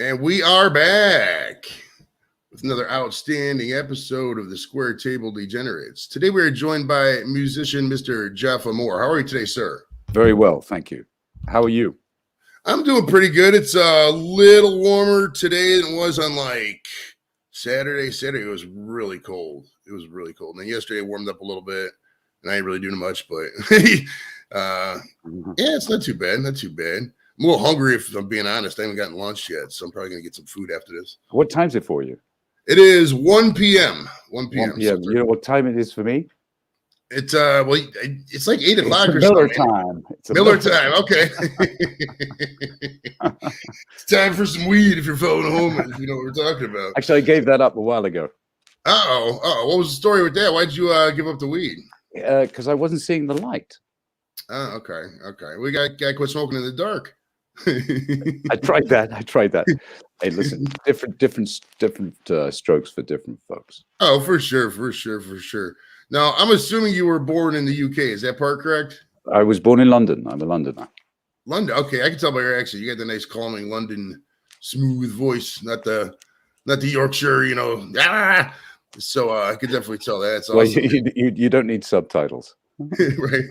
And we are back with another outstanding episode of the Square Table Degenerates. Today we are joined by musician Mr. Jaffa Moore. How are you today, sir? Very well, thank you. How are you? I'm doing pretty good. It's a little warmer today than it was on like Saturday. Saturday was really cold. It was really cold. And then yesterday it warmed up a little bit, and I ain't really doing much, but yeah, it's not too bad. Not too bad. I'm a little hungry, if I'm being honest. I haven't gotten lunch yet, so I'm probably going to get some food after this. What time is it for you? It is 1 p.m. 1 p.m. 1 p.m. You know what time it is for me? It's well, it's like 8 o'clock or Miller something. time. It's Miller time. Okay. It's time for some weed if you're following home, if you know what we're talking about. Actually, I gave that up a while ago. Uh-oh. What was the story with that? Why'd you give up the weed? Because I wasn't seeing the light. Oh, okay. We got quit smoking in the dark. I tried that. Hey, listen, different strokes for different folks. Oh, for sure. Now, I'm assuming you were born in the UK. Is that part correct? I was born in London. I'm a Londoner. London. Okay, I can tell by your accent. You got the nice, calming London, smooth voice, not the Yorkshire. So I could definitely tell that. It's awesome. Well, you don't need subtitles. Right.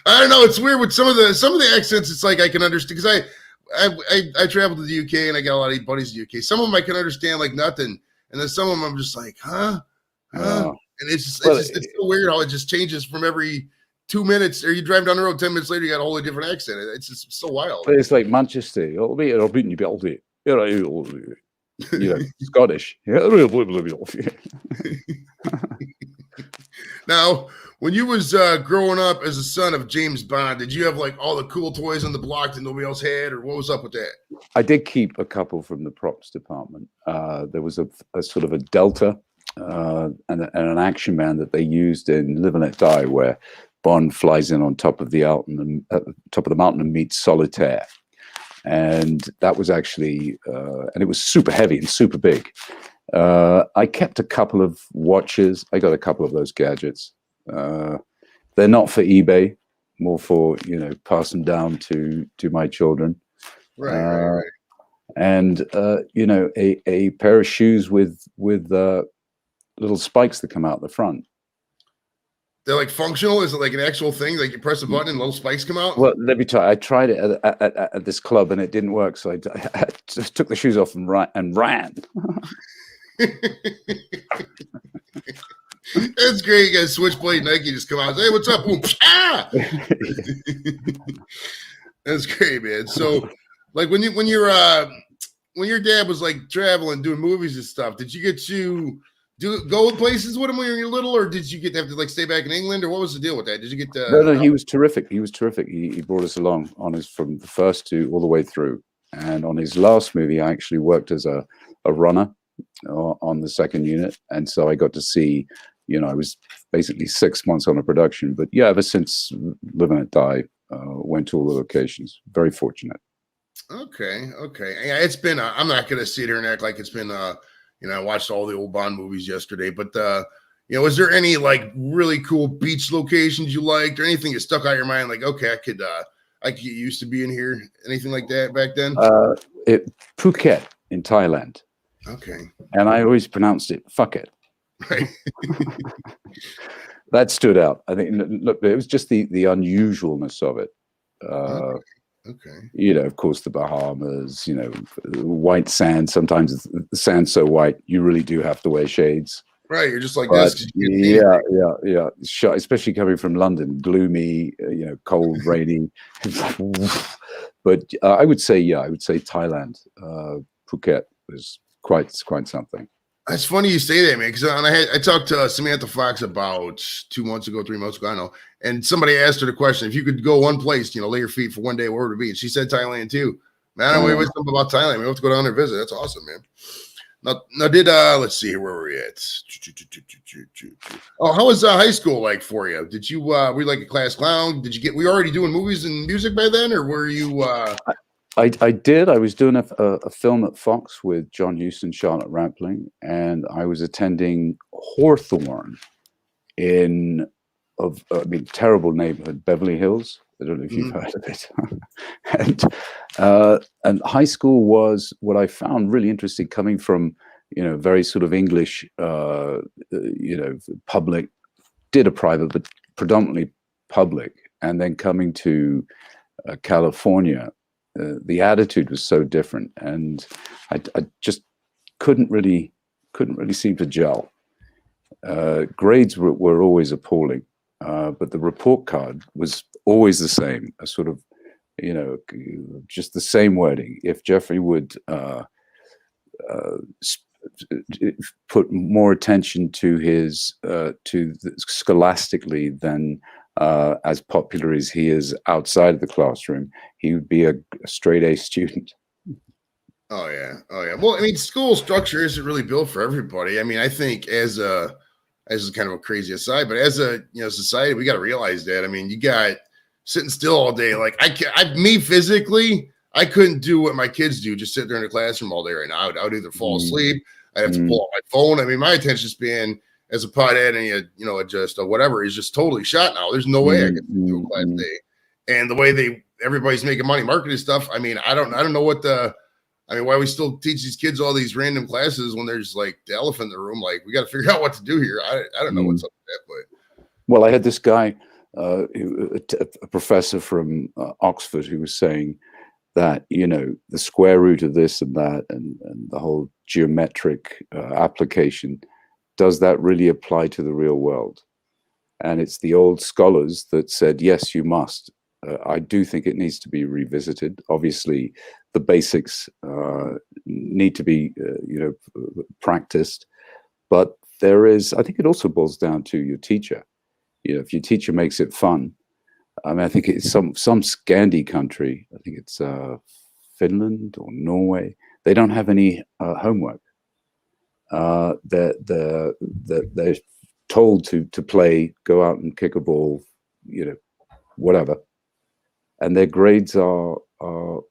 I don't know. It's weird with some of the accents. It's like I can understand because I traveled to the UK and I got a lot of buddies in the UK. Some of them I can understand like nothing, and then some of them I'm just like, huh? And it's so weird how it just changes from every 2 minutes. Or you drive down the road 10 minutes later, you got a wholly different accent. It's just so wild. But it's like Manchester. Scottish. Now, when you was growing up as a son of James Bond, did you have like all the cool toys on the block that nobody else had, or what was up with that? I did keep a couple from the props department. There was a sort of a Delta and an action man that they used in Live and Let Die, where Bond flies in on top of the mountain and meets Solitaire. And that was actually, and it was super heavy and super big. I kept a couple of watches. I got a couple of those gadgets. They're not for eBay, more for, pass them down to my children. Right. And, a pair of shoes with little spikes that come out the front. They're like functional? Is it like an actual thing? Like you press a button and little spikes come out? Well, let me try. I tried it at this club and it didn't work. So I just took the shoes off and ran. That's great. You got Switchblade Nike just come out and say, hey, what's up? Boom. Ah! That's great, man. So like when your dad was like traveling, doing movies and stuff, did you get to go places with him when you were little, or did you have to like stay back in England, or what was the deal with that? Did you get No, he was terrific. He brought us along from the first to all the way through. And on his last movie, I actually worked as a runner on the second unit. And so I got to see, I was basically 6 months on a production, but yeah, ever since Live and Let Die, went to all the locations. Very fortunate. Okay. Yeah, it's been, I'm not going to sit here and act like it's been, I watched all the old Bond movies yesterday, but was there any like really cool beach locations you liked, or anything that stuck out your mind? Like, okay, I could get used to being here. Anything like that back then? Phuket in Thailand. Okay. And I always pronounced it fuck it. Right. That stood out. I think. Look, it was just the unusualness of it. Okay. Of course, the Bahamas, white sand. Sometimes the sand's so white, you really do have to wear shades. Right. You're just like this. Yeah. Especially coming from London, gloomy, cold, rainy. But I would say Thailand, Phuket was quite something. That's funny you say that, man, because I talked to Samantha Fox about 3 months ago, I know, and somebody asked her the question, if you could go one place, lay your feet for one day, where would it be? And she said Thailand too. Man, I don't know something about Thailand. We have to go down there and visit. That's awesome, man. Now did let's see here, where were we at? Oh, how was high school like for you? Did you were you like a class clown? Were you already doing movies and music by then, or were you I did. I was doing a film at Fox with John Huston, Charlotte Rampling, and I was attending Hawthorne in terrible neighborhood, Beverly Hills. I don't know if you've Mhm. heard of it. And high school was what I found really interesting, coming from, very sort of English, public, did a private, but predominantly public. And then coming to California, the attitude was so different. And I just couldn't really seem to gel. Grades were always appalling, but the report card was always the same, a sort of, just the same wording. If Geoffrey would put more attention to his scholastically than as popular as he is outside of the classroom, he would be a straight A student. Oh yeah, oh yeah. Well, I mean, school structure isn't really built for everybody. I mean, I think as kind of a crazy aside, but as a society, we got to realize that. I mean, you got sitting still all day. Like me physically, I couldn't do what my kids do, just sit there in the classroom all day right now. I would either fall asleep, I'd have to pull out my phone. I mean, my attention span as a pothead and just whatever is just totally shot now. There's no way I could do a class day. And the way everybody's making money marketing stuff. I mean, I don't know why we still teach these kids all these random classes when there's like the elephant in the room. Like, we got to figure out what to do here. I don't know what's up with that, but. Well, I had this guy, a professor from Oxford, who was saying that, the square root of this and that, and the whole geometric application, does that really apply to the real world? And it's the old scholars that said, yes, you must. I do think it needs to be revisited. Obviously, the basics need to be, practiced. But I think it also boils down to your teacher. If your teacher makes it fun. I mean, I think it's some Scandi country. I think it's Finland or Norway. They don't have any homework. They're told to play, go out and kick a ball, whatever. And their grades are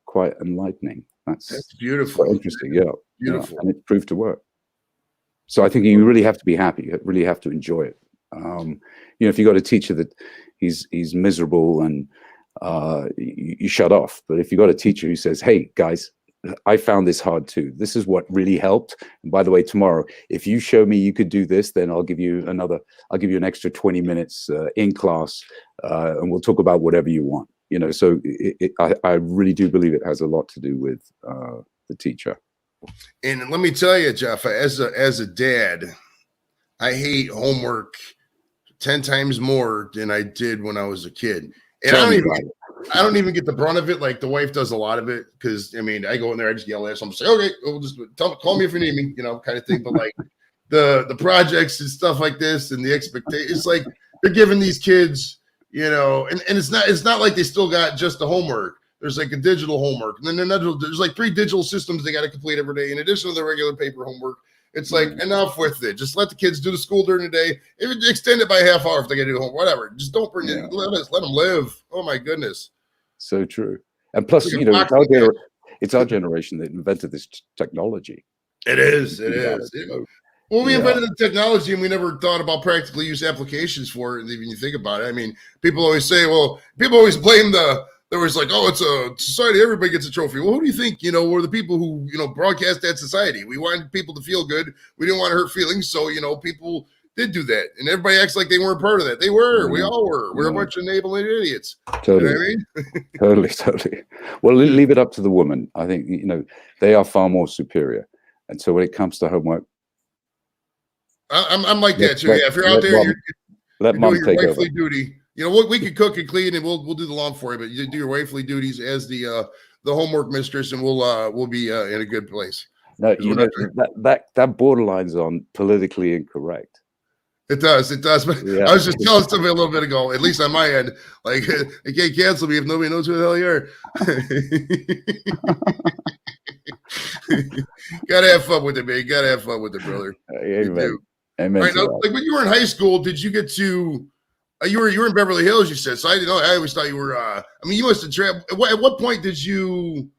quite enlightening. That's beautiful. Quite interesting, yeah. Beautiful. And it proved to work. So I think you really have to be happy. You really have to enjoy it. If you got a teacher that he's miserable and you shut off. But if you got a teacher who says, "Hey guys, I found this hard too. This is what really helped. And by the way, tomorrow, if you show me you could do this, then I'll give you an extra 20 minutes in class, and we'll talk about whatever you want." So I really do believe it has a lot to do with the teacher. And let me tell you, Jeff, as a dad, I hate homework 10 times more than I did when I was a kid. And I don't even get the brunt of it. Like, the wife does a lot of it, because I mean, I go in there, I just yell at someone, say, "Okay, we'll just call me if you need me," kind of thing. But like the projects and stuff like this, and the expectation, it's like they're giving these kids, and it's not like they still got just the homework. There's like a digital homework, and then there's like 3 digital systems they got to complete every day in addition to the regular paper homework. It's like, enough with it. Just let the kids do the school during the day. Extend it by a half hour if they got to do homework, whatever. Just don't bring it. Let them live. Oh my goodness. So true. And plus, it's our generation that invented this technology. It is. Well, we invented the technology, and we never thought about practical use applications for it. And even you think about it, I mean, people always blame there was like, "Oh, it's a society, everybody gets a trophy." Well, who do you think, were the people who, broadcast that society? We wanted people to feel good. We didn't want to hurt feelings. So, people did do that. And everybody acts like they weren't part of that. They were. We all were. We're a bunch of enabling idiots. Totally. You know what I mean? Totally. Well, leave it up to the woman. I think, they are far more superior. And so when it comes to homework, I'm like that too. Yeah, if you're out there, you're doing your wifely duty. We can cook and clean, and we'll do the lawn for you. But you do your wifely duties as the homework mistress, and we'll be in a good place. No, that borderline's on politically incorrect. It does. But I was just telling somebody a little bit ago, at least on my end, like, they can't cancel me if nobody knows who the hell you are. Gotta have fun with it, man. Gotta have fun with it, brother. Amen. Amen. Right, now, like, when you were in high school, did you get to? You were in Beverly Hills, you said. So I didn't know. I always thought you were. I mean, you must have traveled. At what point did you?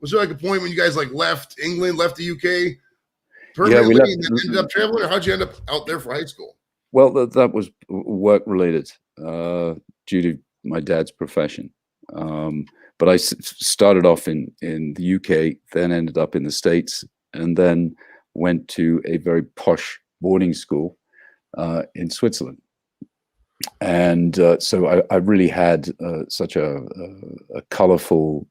Was there like a point when you guys like left England, left the UK permanently, and then ended up traveling, or how'd you end up out there for high school? Well, that was work related, due to my dad's profession. But I started off in the UK, then ended up in the States, and then went to a very posh boarding school in Switzerland. And so I really had such a colorful,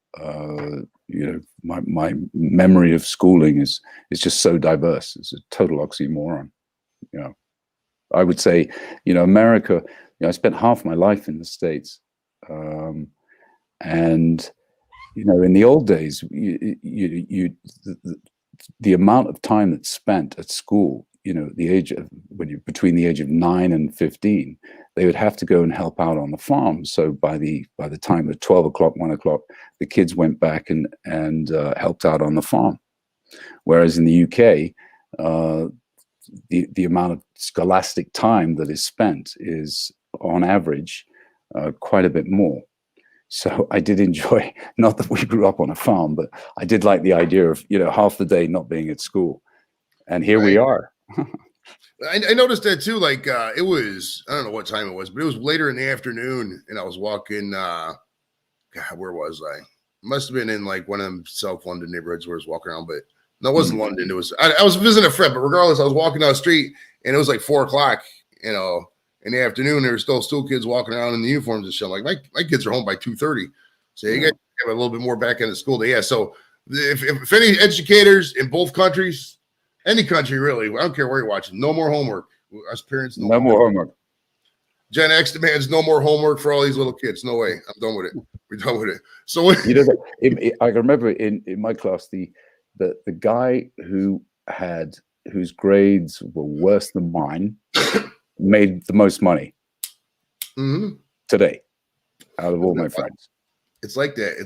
my memory of schooling is just so diverse. It's a total oxymoron. I would say, America, I spent half my life in the States. And, in the old days, the amount of time that's spent at school, the age of between the age of 9 and 15, they would have to go and help out on the farm. So by the time of 12 o'clock, 1 o'clock, the kids went back and helped out on the farm. Whereas in the UK, the amount of scholastic time that is spent is on average quite a bit more. So I did enjoy, not that we grew up on a farm, but I did like the idea of, half the day not being at school. And here we are. I noticed that too. Like it was, I don't know what time it was, but it was later in the afternoon, and I was walking. God, where was I? Must have been in like one of them South London neighborhoods where I was walking around. But no, it wasn't London. It was I was visiting a friend. But regardless, I was walking down the street, and it was like 4 o'clock. In the afternoon, there were still school kids walking around in the uniforms and shit. Like my kids are home by 2:30. So you got to have a little bit more back end of school day. Yeah. So if any educators in both countries, any country really, I don't care where you're watching, no more homework. Us parents, no more homework. Gen X demands no more homework for all these little kids. No way. I'm done with it. We're done with it. So I remember in my class the guy whose grades were worse than mine made the most money today out of all my friends. It's like that.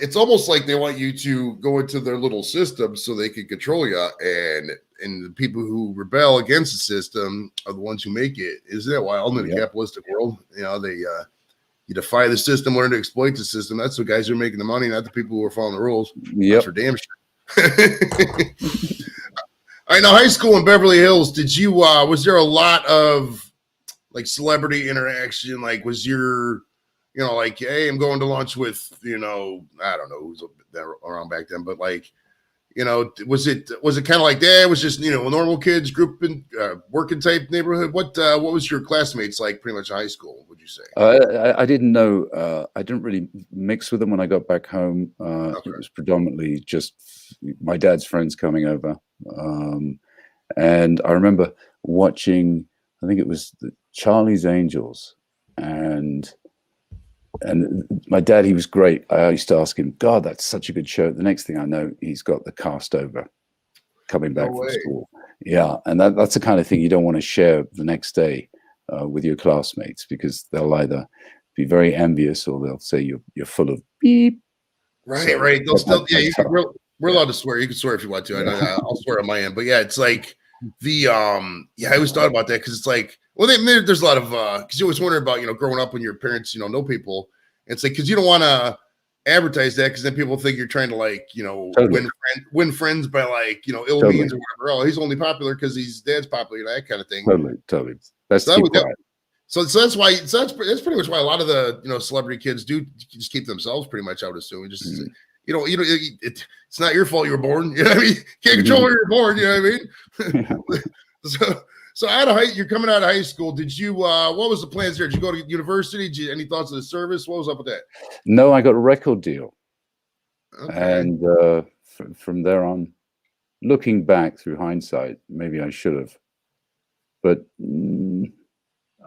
It's almost like they want you to go into their little system so they can control you, and the people who rebel against the system are the ones who make it. Isn't that wild in the capitalistic world? You defy the system, learn to exploit the system. That's the guys who are making the money, not the people who are following the rules. Yep. That's for damn sure. All right, now high school in Beverly Hills, did you was there a lot of like celebrity interaction? Like was your, like, hey, I'm going to lunch with, I don't know who's around back then, but like, was it kind of like that? It was just, normal kids group and working type neighborhood. What was your classmates like pretty much in high school, would you say? I didn't know. I didn't really mix with them when I got back home. Okay. It was predominantly just my dad's friends coming over. And I remember watching, I think it was the Charlie's Angels, and my dad, he was great. I used to ask him, God, that's such a good show. The next thing I know, he's got the cast over coming back from school. Yeah. And that's the kind of thing you don't want to share the next day with your classmates, because they'll either be very envious or they'll say you're full of beep. Right, so, right. They'll still, we're allowed to swear. You can swear if you want to. I'll swear on my end. But yeah, it's like I always thought about that, because it's like, well, there's a lot of because you always wonder about growing up when your parents know people. It's like, because you don't want to advertise that, because then people think you're trying to like totally. win friends by like ill totally. Means or whatever. Oh, he's only popular because his dad's popular, that kind of thing. Totally. That's so that's why that's pretty much why a lot of the celebrity kids do just keep themselves pretty much, I would assume. Just it's not your fault you were born. You know what I mean? Can't control where you're born. You know what I mean? So out of you're coming out of high school. Did you? What was the plans there? Did you go to university? Any thoughts of the service? What was up with that? No, I got a record deal, okay. And from there on, looking back through hindsight, maybe I should have, but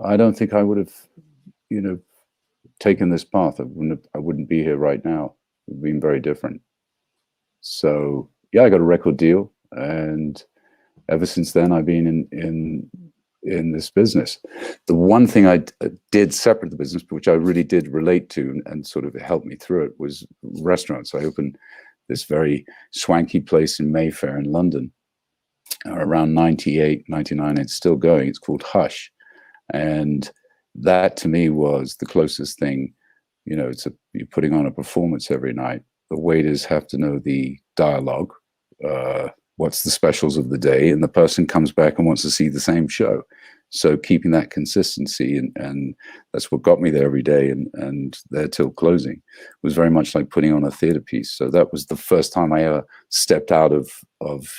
I don't think I would have, taken this path. I wouldn't be here right now. It would have been very different. So yeah, I got a record deal, and ever since then, I've been in this business. The one thing I did separate the business, which I really did relate to and sort of helped me through it, was restaurants. I opened this very swanky place in Mayfair in London around 98, 99. It's still going. It's called Hush. And that to me was the closest thing. You're putting on a performance every night. The waiters have to know the dialogue. What's the specials of the day, and the person comes back and wants to see the same show. So keeping that consistency, and that's what got me there every day and there till closing, was very much like putting on a theater piece. So that was the first time I ever stepped out of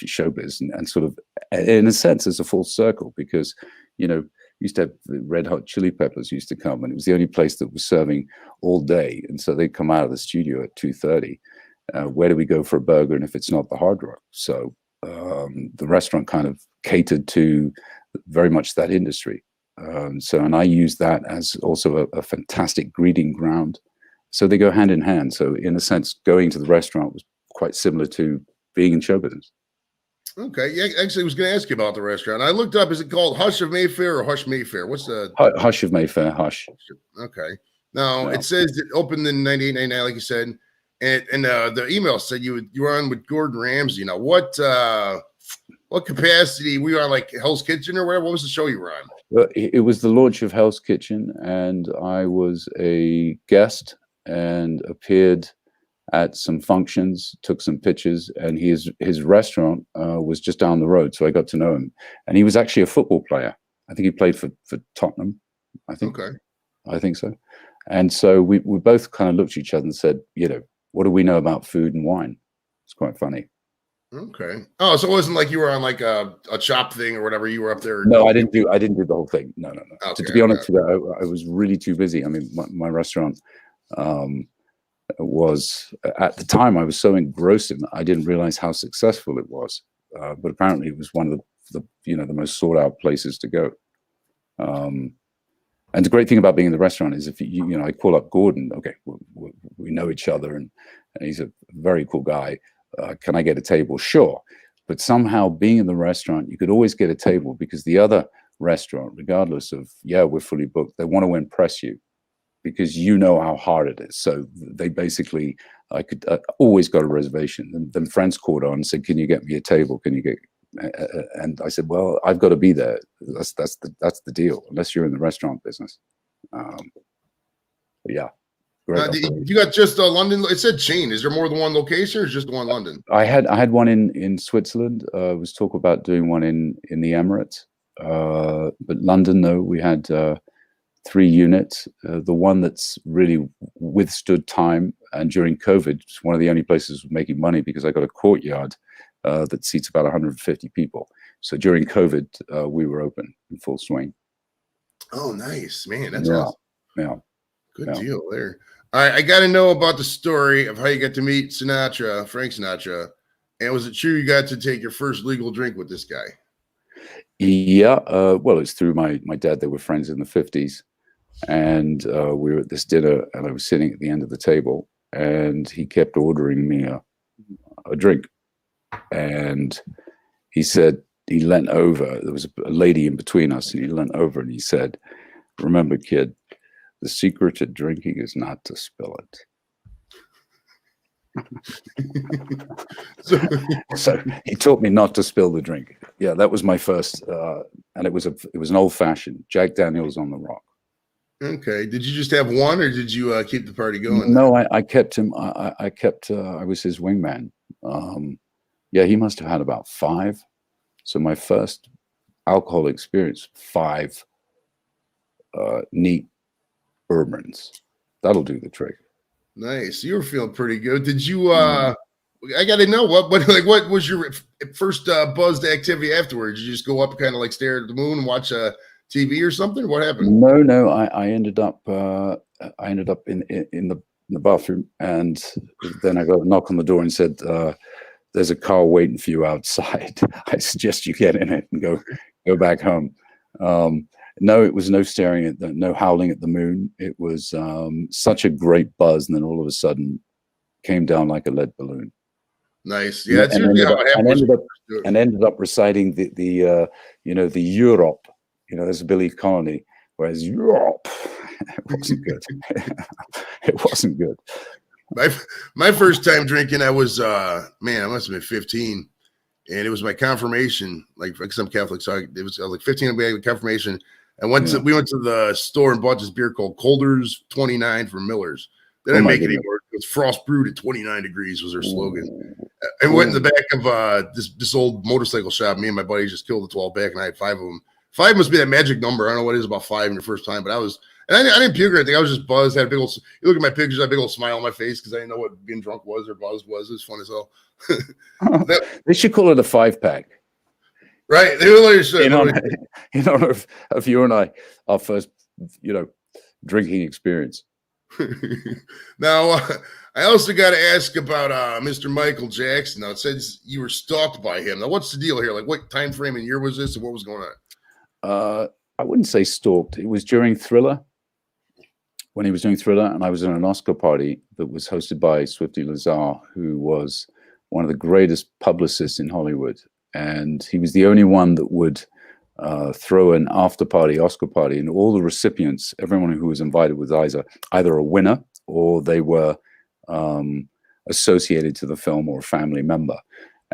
showbiz, and sort of, in a sense, as a full circle, because, you know, used to have the Red Hot Chili Peppers used to come, and it was the only place that was serving all day. And so they'd come out of the studio at 2:30. Where do we go for a burger? And if it's not the Hard Rock? So the restaurant kind of catered to very much that industry. And I use that as also a fantastic greeting ground. So they go hand in hand. So in a sense, going to the restaurant was quite similar to being in show business. Okay. Yeah, actually, I was going to ask you about the restaurant. I looked up, is it called Hush of Mayfair or Hush Mayfair? What's the Hush of Mayfair? Hush. Okay. Now, Yeah. it says it opened in 1999, like you said. And the email said you were on with Gordon Ramsay. Now, what capacity were you on, like Hell's Kitchen or whatever? What was the show you were on? It was the launch of Hell's Kitchen, and I was a guest and appeared at some functions, took some pictures, and his restaurant was just down the road, so I got to know him. And he was actually a football player. I think he played for Tottenham. I think. Okay. I think so. And so we both kind of looked at each other and said, you know, what do we know about food and wine? It's quite funny. Okay. Oh, so it wasn't like you were on like a shop thing or whatever. You were up there. No, I didn't do the whole thing. No. Okay, To be honest with you, I was really too busy. I mean, my restaurant was, at the time, I was so engrossed in it, I didn't realize how successful it was. But apparently it was one of the most sought out places to go. And the great thing about being in the restaurant is if I call up Gordon, okay, we know each other, and he's a very cool guy. Can I get a table? Sure. But somehow being in the restaurant, you could always get a table, because the other restaurant, regardless of, we're fully booked, they want to impress you because you know how hard it is. So they basically, I always got a reservation. Then friends called on and said, can you get me a table? Can you get, and I said, well, I've got to be there. That's the deal, unless you're in the restaurant business. Yeah. You got just London. It said chain. Is there more than one location, or just the one London? I had one in Switzerland. Was talk about doing one in the Emirates, but London, no, we had 3 units. The one that's really withstood time, and during COVID, it's one of the only places making money, because I got a courtyard that seats about 150 people. So during COVID, we were open in full swing. Oh, nice, man. That's awesome. Yeah. Good deal there. All right, I got to know about the story of how you got to meet Frank Sinatra. And was it true you got to take your first legal drink with this guy? Yeah. Well, it's through my dad. They were friends in the 50s. And we were at this dinner, and I was sitting at the end of the table, and he kept ordering me a drink. And he said, he leant over, there was a lady in between us, and he leant over and he said, remember, kid, the secret to drinking is not to spill it. So he taught me not to spill the drink. Yeah, that was my first, and it was an old fashioned Jack Daniels on the rock. Okay. Did you just have one, or did you keep the party going? No, I kept him. I was his wingman. Yeah, he must have had about 5. So my first alcohol experience, 5 neat bourbons. That'll do the trick. Nice. You were feeling pretty good. Did you? I got to know what was your first buzzed activity afterwards? Did you just go up and kind of like stare at the moon and watch TV or something? What happened? No. I ended up in the bathroom, and then I got a knock on the door and said, there's a car waiting for you outside. I suggest you get in it and go back home. No, it was no staring at no howling at the moon. It was such a great buzz, and then all of a sudden came down like a lead balloon. Nice. Yeah, that's usually how it happens. And ended up reciting the Europe. There's a Billy Connolly, whereas Europe, it wasn't good. It wasn't good. My first time drinking, I was I must have been 15, and it was my confirmation. Like, because I'm Catholic, so I was like 15. I had confirmation. We went to the store and bought this beer called Calder's 29 from Miller's. They didn't make it anymore. It was frost brewed at 29 degrees was their slogan. And went in the back of this old motorcycle shop. Me and my buddies just killed the 12 pack, and I had 5 of them. 5 must be that magic number. I don't know what it is about 5 in your first time, but I didn't puke or anything. I was just buzzed. Had a big old. You look at my pictures, I had a big old smile on my face because I didn't know what being drunk was or buzzed was. It was fun as hell. They should call it a 5-pack. Right. They were like, in honor of you and I, our first, drinking experience. Now, I also got to ask about Mr. Michael Jackson. Now, it says you were stalked by him. Now, what's the deal here? Like, what time frame and year was this, and what was going on? I wouldn't say stalked. It was during Thriller, when he was doing Thriller, and I was in an Oscar party that was hosted by Swifty Lazar, who was one of the greatest publicists in Hollywood. And he was the only one that would throw an after-party Oscar party, and all the recipients, everyone who was invited, was either a winner or they were associated to the film or a family member.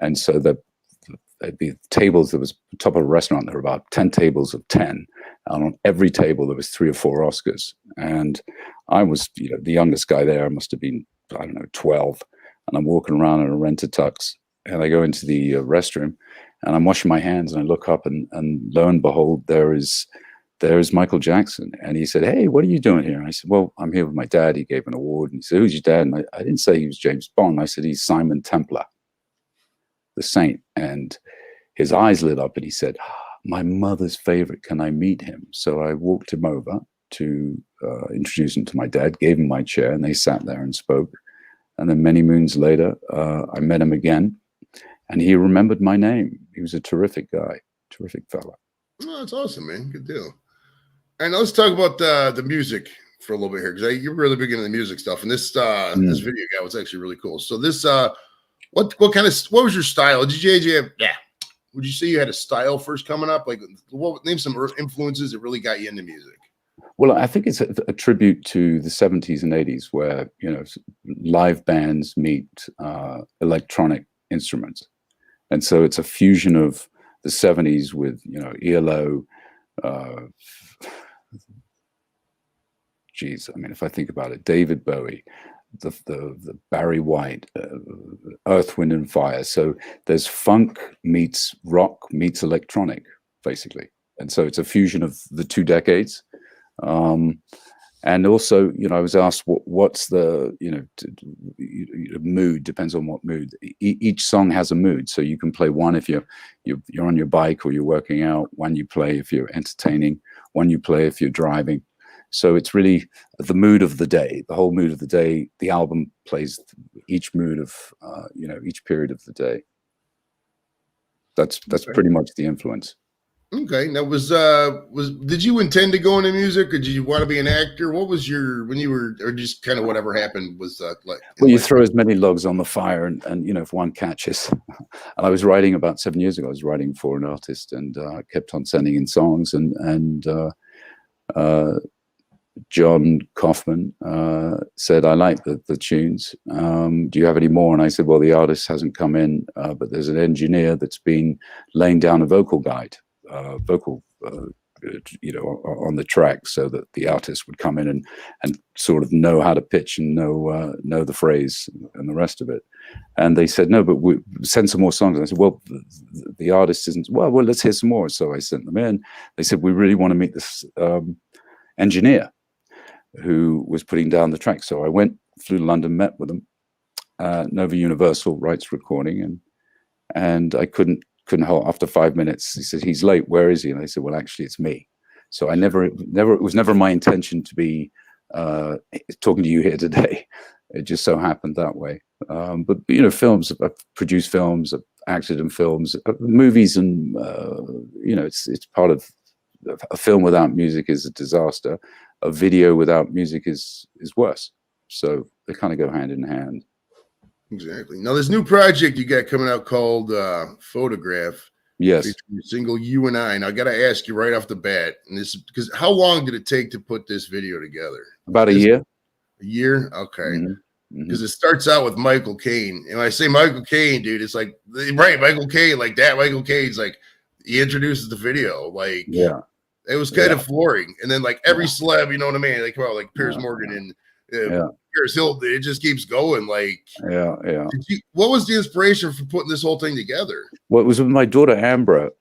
And so there'd be tables. There was top of a restaurant. There were about 10 tables of 10, and on every table there was 3 or 4 Oscars. And I was, the youngest guy there. I must have been, 12. And I'm walking around in a rent-a-tux, and I go into the restroom, and I'm washing my hands, and I look up, and lo and behold, there is Michael Jackson. And he said, "Hey, what are you doing here?" And I said, "Well, I'm here with my dad. He gave an award." And he said, "Who's your dad?" And I didn't say he was James Bond. I said, "He's Simon Templar, the saint." And his eyes lit up, and he said, "My mother's favorite. Can I meet him?" So I walked him over to introduce him to my dad, gave him my chair, and they sat there and spoke. And then many moons later, I met him again, and he remembered my name. He was a terrific guy, terrific fella. Oh, that's awesome, man. Good deal. And let's talk about the music for a little bit here, because you're really big into the music stuff. And this this video guy was actually really cool. So this, what was your style? Would you say you had a style first coming up? Like, name some influences that really got you into music. Well, I think it's a tribute to the 70s and 80s, where live bands meet electronic instruments, and so it's a fusion of the 70s with ELO. If I think about it, David Bowie, the Barry White, Earth, Wind and Fire. So there's funk meets rock meets electronic, basically, and so it's a fusion of the 2 decades. And also, I was asked what's the mood. Depends on what mood. Each song has a mood, so you can play one if you're on your bike or you're working out, one you play if you're entertaining, one you play if you're driving. So it's really the mood of the day, the whole mood of the day. The album plays each mood of each period of the day. That's pretty much the influence. Okay. Now, did you intend to go into music, or did you want to be an actor? What was or just kind of whatever happened was like? Well, you throw as many logs on the fire, and if one catches. And I was writing about 7 years ago. I was writing for an artist, and kept on sending in songs, and John Kaufman said, "I like the tunes. Do you have any more?" And I said, "Well, the artist hasn't come in, but there's an engineer that's been laying down a vocal guide." On the track, so that the artist would come in and sort of know how to pitch and know the phrase and the rest of it. And they said, "No, but we send some more songs." And I said, "Well, the artist isn't. Well, let's hear some more." So I sent them in. They said, "We really want to meet this engineer who was putting down the track." So I flew to London, met with them. Nova Universal rights recording, and I couldn't hold. After 5 minutes, he said, "He's late. Where is he?" And I said, "Well, actually, it's me." So it was never my intention to be talking to you here today. It just so happened that way. But films. I've produced films. I've acted in films, movies, and it's part of a film without music is a disaster. A video without music is worse. So they kind of go hand in hand. Exactly. Now, this new project you got coming out called Photograph. Yes. Single You and I. Now, I got to ask you right off the bat, and this is because how long did it take to put this video together? About a year. A year? Okay. Because Mm-hmm. it starts out with Michael Caine. And when I say Michael Caine, dude, it's like, right, Michael Caine, like that. Michael Caine's like, he introduces the video. Like, yeah. It was kind of flooring. And then, like, every celeb, you know what I mean? They come out, like Piers Morgan and Yeah. Paris Hilton, it just keeps going. Like, Yeah. what was the inspiration for putting this whole thing together? Well, it was with my daughter Ambra,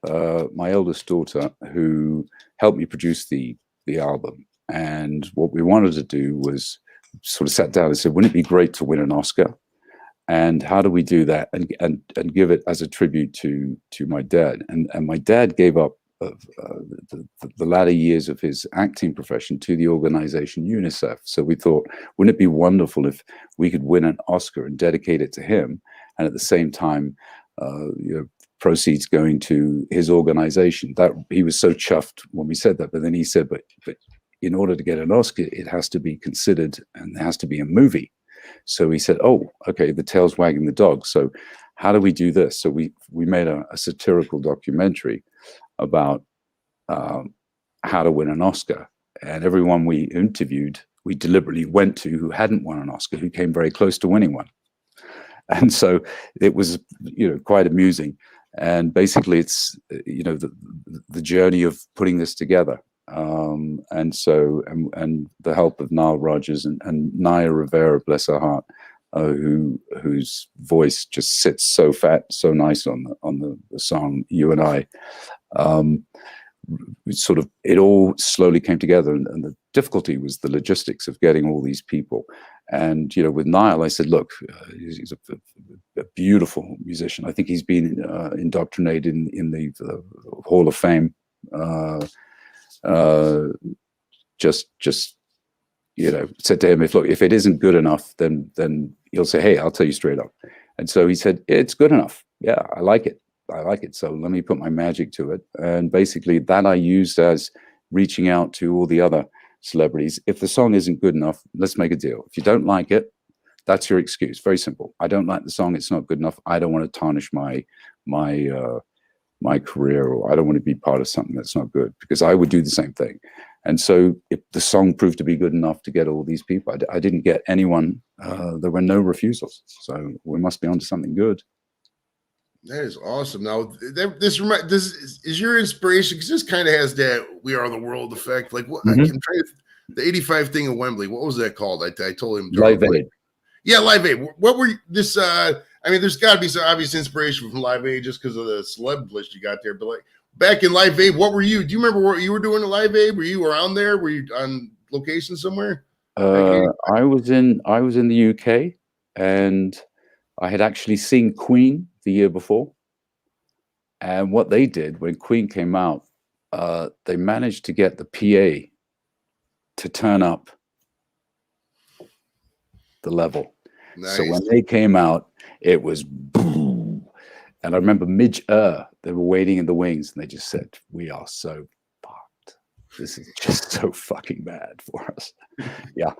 my eldest daughter, who helped me produce the album. And what we wanted to do was sort of sat down and said, wouldn't it be great to win an Oscar? And how do we do that and give it as a tribute to my dad? And my dad gave up the latter years of his acting profession to the organization UNICEF. So we thought, wouldn't it be wonderful if we could win an Oscar and dedicate it to him, and at the same time, proceeds going to his organization. That he was so chuffed when we said that. But then he said, but in order to get an Oscar, it has to be considered, and there has to be a movie. So he said, oh, okay, the tail's wagging the dog. So how do we do this? So we made a satirical documentary about how to win an Oscar. And everyone we interviewed, we deliberately went to who hadn't won an Oscar, who came very close to winning one. And so it was, quite amusing. And basically it's, the journey of putting this together. And the help of Nile Rodgers and Naya Rivera, bless her heart, whose voice just sits so nice on the song You and I. Sort of, it all slowly came together, and the difficulty was the logistics of getting all these people. And with Niall, I said, look, he's a beautiful musician. I think he's been indoctrinated in the Hall of Fame. Just said to him, if it isn't good enough, then he'll say, hey, I'll tell you straight up. And so he said, it's good enough. Yeah, I like it. So let me put my magic to it. And basically that I used as reaching out to all the other celebrities. If the song isn't good enough, let's make a deal. If you don't like it, that's your excuse. Very simple. I don't like the song. It's not good enough. I don't want to tarnish my career, or I don't want to be part of something that's not good, because I would do the same thing. And so if the song proved to be good enough to get all these people, I didn't get anyone. There were no refusals. So we must be onto something good. That is awesome. Now, this is your inspiration, because this kind of has that "We Are the World" effect. Like, what? Mm-hmm. The '85 thing in Wembley. What was that called? I told him. Live Aid. Yeah, Live Aid. What were this? I mean, there's got to be some obvious inspiration from Live Aid just because of the celeb list you got there. But like back in Live Aid, what were you? Do you remember what you were doing at Live Aid? Were you around there? Were you on location somewhere? I was in the UK, and I had actually seen Queen the year before. And what they did when Queen came out, they managed to get the PA to turn up the level. Nice. So when they came out, it was boom. And I remember Midge they were waiting in the wings, and they just said, we are so fucked. This is just so fucking bad for us. Yeah.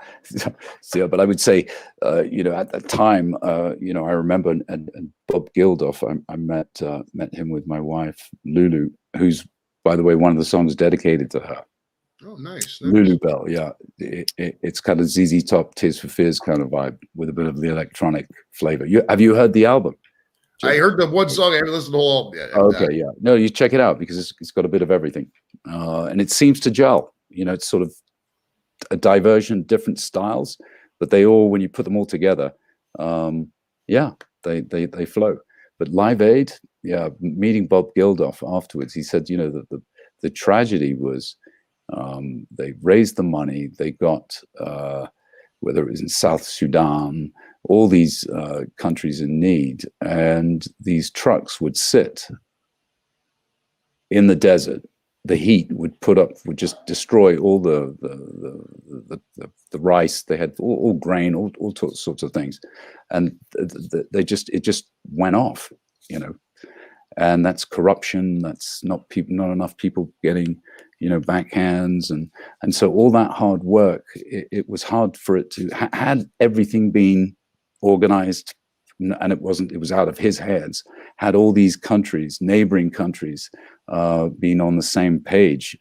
So, but I would say, at that time, I remember, and Bob Geldof, I met him with my wife, Lulu, who's, by the way, one of the songs dedicated to her. Oh, nice. Lulu Bell, yeah. It's kind of ZZ Top, Tears for Fears kind of vibe with a bit of the electronic flavor. Have you heard the album? I heard the one song. I haven't listened to the whole album yet. Okay, yeah. No, you check it out, because it's got a bit of everything. And it seems to gel. It's sort of a diversion, different styles, but they all, when you put them all together, they flow. But Live Aid, yeah, meeting Bob Geldof afterwards, he said, that the tragedy was, they raised the money, they got, whether it was in South Sudan, all these countries in need, and these trucks would sit in the desert. The heat would just destroy all the rice. They had all grain, all sorts of things, and it just went off, and that's corruption. That's not enough people getting, backhands, and so all that hard work. It was hard for it to had everything been organized, and it wasn't. It was out of his hands. Had all these countries, neighboring countries, being on the same page.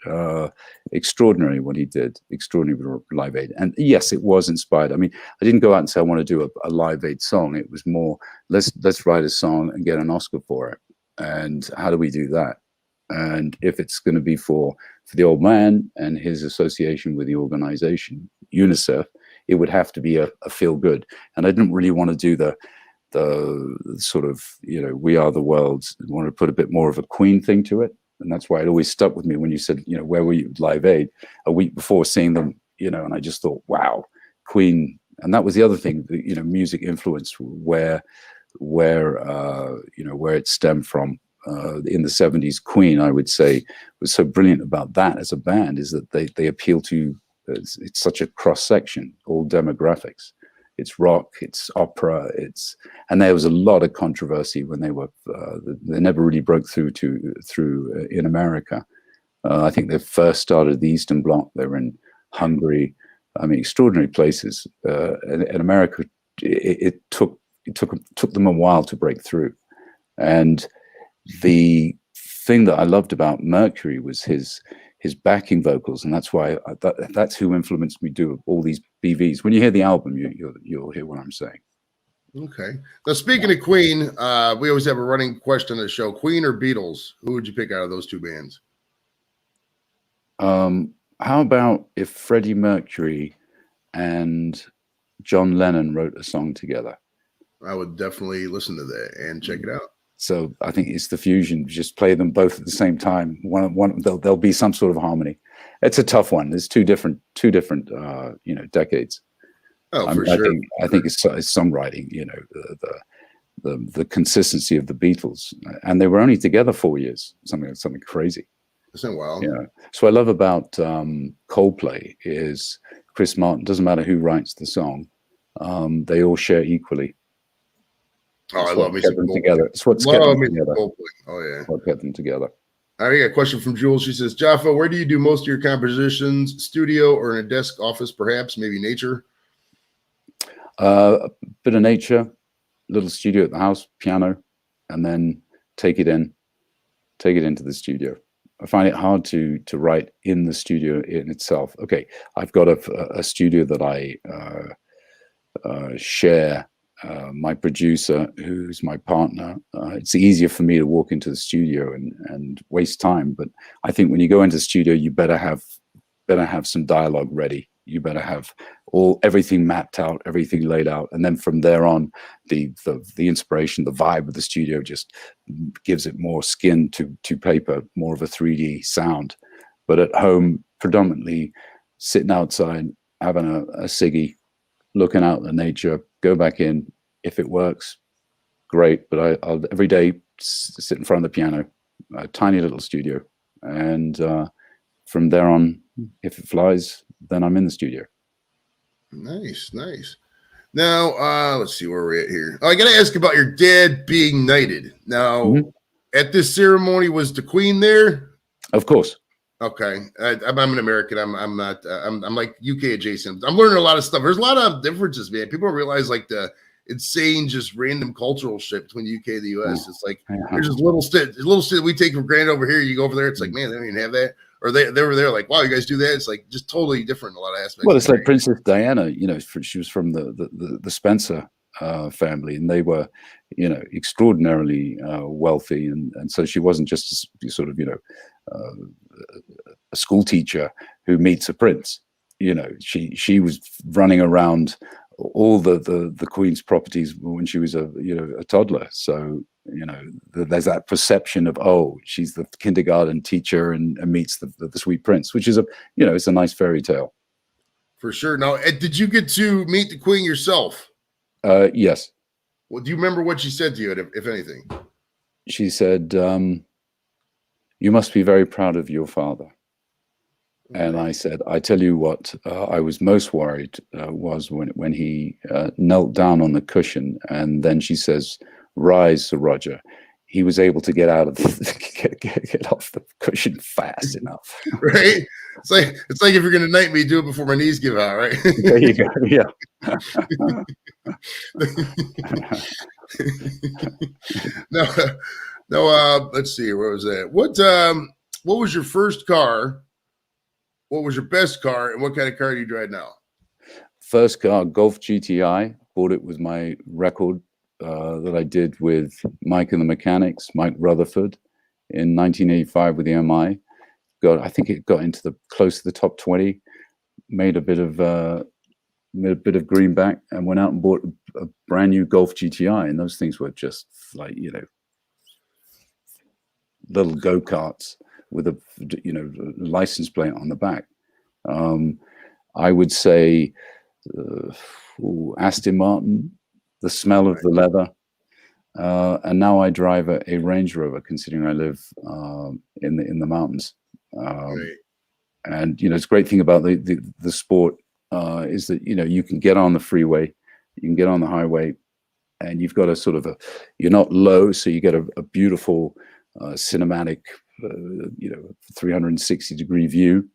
Extraordinary what he did. Extraordinary with Live Aid. And yes, it was inspired. I mean, I didn't go out and say I want to do a Live Aid song. It was more, let's write a song and get an Oscar for it. And how do we do that? And if it's going to be for the old man and his association with the organization UNICEF, it would have to be a feel good. And I didn't really want to do the sort of, We Are the World. I wanted to put a bit more of a Queen thing to it. And that's why it always stuck with me when you said, where were you at Live Aid a week before seeing them, and I just thought, wow, Queen. And that was the other thing, music influence where it stemmed from. In the 70s, Queen, I would say, was so brilliant about that as a band is that they appeal to, it's such a cross section, all demographics. It's rock, it's opera, and there was a lot of controversy when they never really broke through in America. I think they first started the Eastern Bloc. They were in Hungary. I mean, extraordinary places. In America, it took them a while to break through. And the thing that I loved about Mercury was his backing vocals, and that's why that's who influenced me to do all these BVs. When you hear the album, you'll hear what I'm saying. Okay. Now, speaking of Queen, we always have a running question on the show: Queen or Beatles? Who would you pick out of those two bands? How about if Freddie Mercury and John Lennon wrote a song together? I would definitely listen to that and check it out. So I think it's the fusion. Just play them both at the same time. There'll be some sort of harmony. It's a tough one. There's two different decades. Oh, for sure. I think it's songwriting. The consistency of the Beatles, and they were only together 4 years. Something crazy. Isn't wild? Yeah. So I love about Coldplay is Chris Martin. Doesn't matter who writes the song, they all share equally. Oh, I love me some Coldplay. Together. It's what's kept them together. Oh yeah, what kept them together. I got a question from Jules. She says, Jaffa, where do you do most of your compositions? Studio or in a desk office, perhaps? Maybe nature? A bit of nature, little studio at the house, piano, and then take it into the studio. I find it hard to write in the studio in itself. Okay, I've got a studio that I share. My producer, who's my partner, it's easier for me to walk into the studio and waste time. But I think when you go into the studio, you better have some dialogue ready. You better have everything mapped out, everything laid out, and then from there on, the inspiration, the vibe of the studio just gives it more skin to paper, more of a 3D sound. But at home, predominantly sitting outside, having a ciggy, looking out at the nature, go back in. If it works, great. But I'll every day sit in front of the piano, a tiny little studio. And from there on, if it flies, then I'm in the studio. Nice. Now, let's see where we're at here. Oh, I got to ask about your dad being knighted. Now, at this ceremony, was the Queen there? Of course. Okay, I'm an American. I'm not. I'm like UK adjacent. I'm learning a lot of stuff. There's a lot of differences, man. People don't realize like the insane, just random cultural shit between the UK and the US. It's like there's just little shit we take for granted over here. You go over there, it's like, man, they don't even have that. Or they were there, like, wow, you guys do that. It's like just totally different in a lot of aspects. Well, it's like Princess Diana. She was from the Spencer family, and they were, extraordinarily wealthy, and so she wasn't just sort of, a school teacher who meets a prince. She was running around all the Queen's properties when she was a toddler. So there's that perception of, oh, she's the kindergarten teacher and meets the sweet prince, which is it's a nice fairy tale. For sure. Now, did you get to meet the Queen yourself? Yes. Well, do you remember what she said to you, if anything? She said, "You must be very proud of your father." And I said, I tell you what, I was most worried was when he knelt down on the cushion, and then she says, "Rise, Sir Roger." He was able to get out of get off the cushion fast enough. Right? It's like if you're going to knight me, do it before my knees give out, right? There you go. Yeah. No. Let's see. Where was that? What was your first car? What was your best car, and what kind of car do you drive now? First car, Golf GTI. Bought it with my record that I did with Mike and the Mechanics, Mike Rutherford, in 1985 with the MI. I think it got into close to the top 20. Made a bit of made a bit of greenback, and went out and bought a brand new Golf GTI, and those things were just like, little go-karts with a license plate on the back. I would say Aston Martin, the smell of the leather, and now I drive a Range Rover, considering I live in the mountains. And it's a great thing about the sport is that you can get on the freeway, you can get on the highway, and you've got a sort of you're not low, so you get a beautiful cinematic 360-degree view.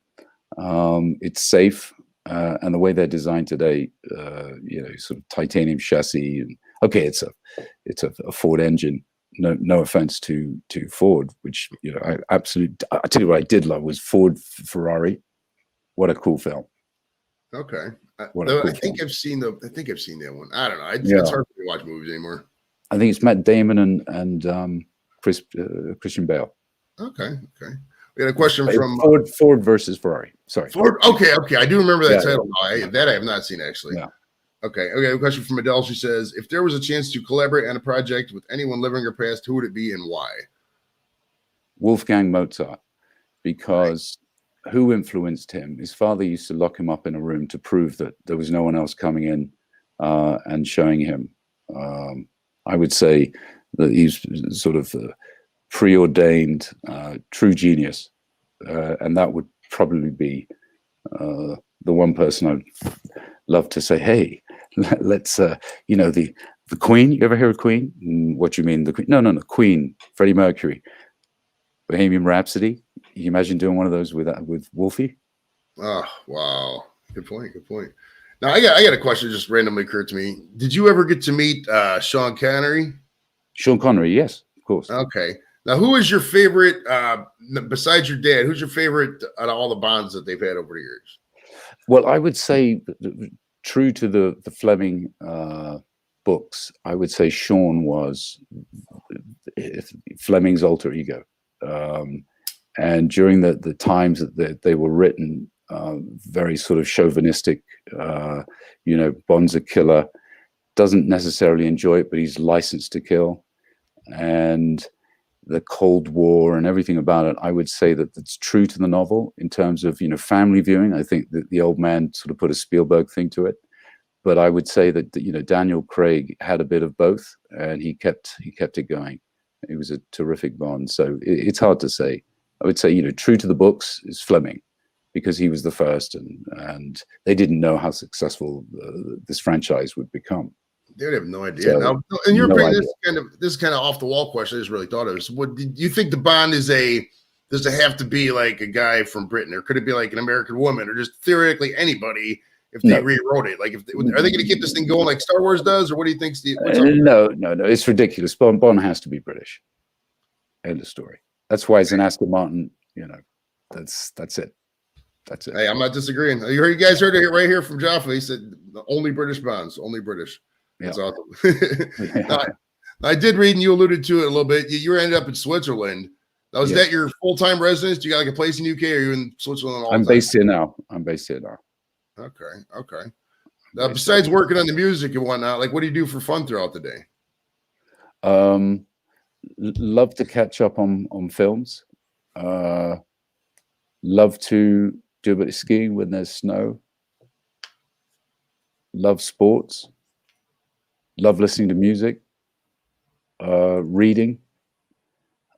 It's safe, and the way they're designed today, sort of titanium chassis, and okay, it's a Ford engine. No offense to Ford, which I tell you what I did love was Ford Ferrari. What a cool film. Okay. I film. I've seen that one. I don't know. It's hard for me to watch movies anymore. I think it's Matt Damon and Christian Bale. Okay. We had a question from Ford versus Ferrari. Sorry. Ford. Okay. I do remember that title. That I have not seen, actually. Yeah. Okay. A question from Adele. She says, if there was a chance to collaborate on a project with anyone living or past, who would it be and why? Wolfgang Mozart, because who influenced him? His father used to lock him up in a room to prove that there was no one else coming in and showing him. I would say that he's sort of preordained true genius, and that would probably be the one person I'd love to say, hey, let's the Queen. You ever hear of Queen? What do you mean, the Queen? No, Queen, Freddie Mercury, Bohemian Rhapsody. You imagine doing one of those with Wolfie? Oh, wow. Good point. Now I got a question just randomly occurred to me. Did you ever get to meet Sean Connery? Sean Connery, yes, of course. Okay. Now, who is your favorite, besides your dad, who's your favorite out of all the Bonds that they've had over the years? Well, I would say, true to the Fleming books, I would say Sean was Fleming's alter ego. And during the times that they were written, very sort of chauvinistic, Bond's a killer, doesn't necessarily enjoy it, but he's licensed to kill. And the Cold War and everything about it, I would say that it's true to the novel in terms of, family viewing. I think that the old man sort of put a Spielberg thing to it. But I would say that, Daniel Craig had a bit of both, and he kept it going. He was a terrific Bond. So it's hard to say. I would say, true to the books is Fleming, because he was the first, and they didn't know how successful this franchise would become. They would have no idea. So, now, in your opinion, this is kind of off the wall question. I just really thought of this. What do you think the Bond is does it have to be like a guy from Britain, or could it be like an American woman, or just theoretically anybody if they rewrote it? Like, are they going to keep this thing going like Star Wars does, or what do you think, Steve? No, it's ridiculous. Bond has to be British. End of story. That's why it's an Aston Martin. That's it. That's it. Hey, I'm not disagreeing. You guys heard it right here from Jaffa. He said only British Bonds, only British. That's awesome. I did read, and you alluded to it a little bit. You ended up in Switzerland. Now, is that your full-time residence? Do you got like a place in the UK, or are you in Switzerland all the time? I'm based here now. Okay. Now, besides working on the music and whatnot, like, what do you do for fun throughout the day? Love to catch up on films. Love to do a bit of skiing when there's snow. Love sports. Love listening to music. Reading.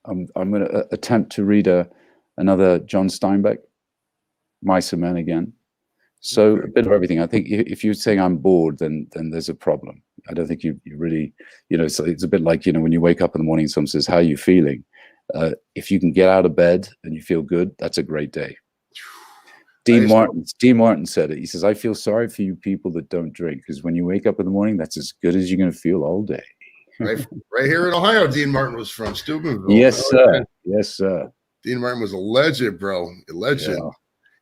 I'm going to attempt to read another John Steinbeck, Mice and Men again. So a bit of everything. I think if you're saying I'm bored, then there's a problem. I don't think you really, it's a bit like, when you wake up in the morning and someone says, how are you feeling? If you can get out of bed and you feel good, that's a great day. Dean Martin said it. He says, I feel sorry for you people that don't drink, because when you wake up in the morning, that's as good as you're going to feel all day. Right here in Ohio, Dean Martin was from Steubenville. Yes, sir. Yes, sir. Dean Martin was a legend, bro. A legend.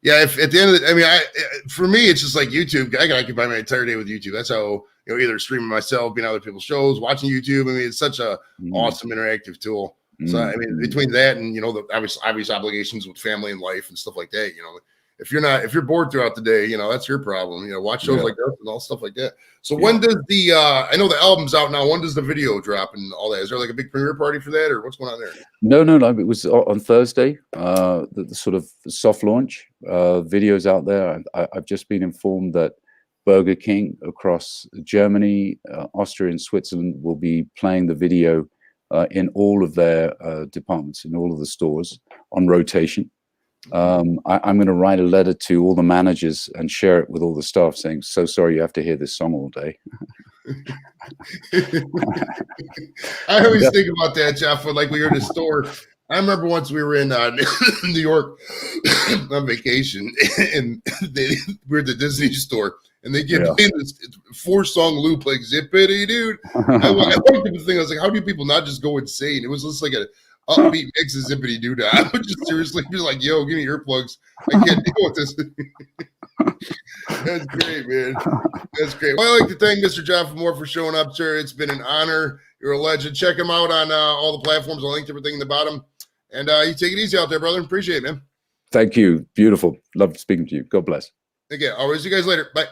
Yeah. If at the end of the, for me, it's just like YouTube. I can occupy my entire day with YouTube. That's how, either streaming myself, being on other people's shows, watching YouTube. It's such a awesome interactive tool. So, between that and, the obvious obligations with family and life and stuff like that, if you're bored throughout the day, that's your problem. Watch shows like that and all stuff like that. So when does I know the album's out now. When does the video drop and all that? Is there like a big premiere party for that, or what's going on there? No. It was on Thursday. The sort of soft launch videos out there. I've just been informed that Burger King across Germany, Austria, and Switzerland will be playing the video in all of their departments, in all of the stores on rotation. I'm going to write a letter to all the managers and share it with all the staff saying, so sorry you have to hear this song all day. I always think about that, Jeff, when like we were in the store. I remember once we were in New York on vacation, and we were at the Disney store, and they give me this 4-song loop like Zippity Dude. I looked at the thing, I was like, how do people not just go insane? It was just like a upbeat mix of Zippity Doo. I would just seriously be like, yo, give me earplugs. I can't deal with this. That's great, man. That's great. Well, I'd like to thank Mr. Jaffa Moore for showing up, sir. It's been an honor. You're a legend. Check him out on all the platforms. I'll link to everything in the bottom. And you take it easy out there, brother. Appreciate it, man. Thank you. Beautiful. Love speaking to you. God bless. Okay, I'll see you guys later. Bye.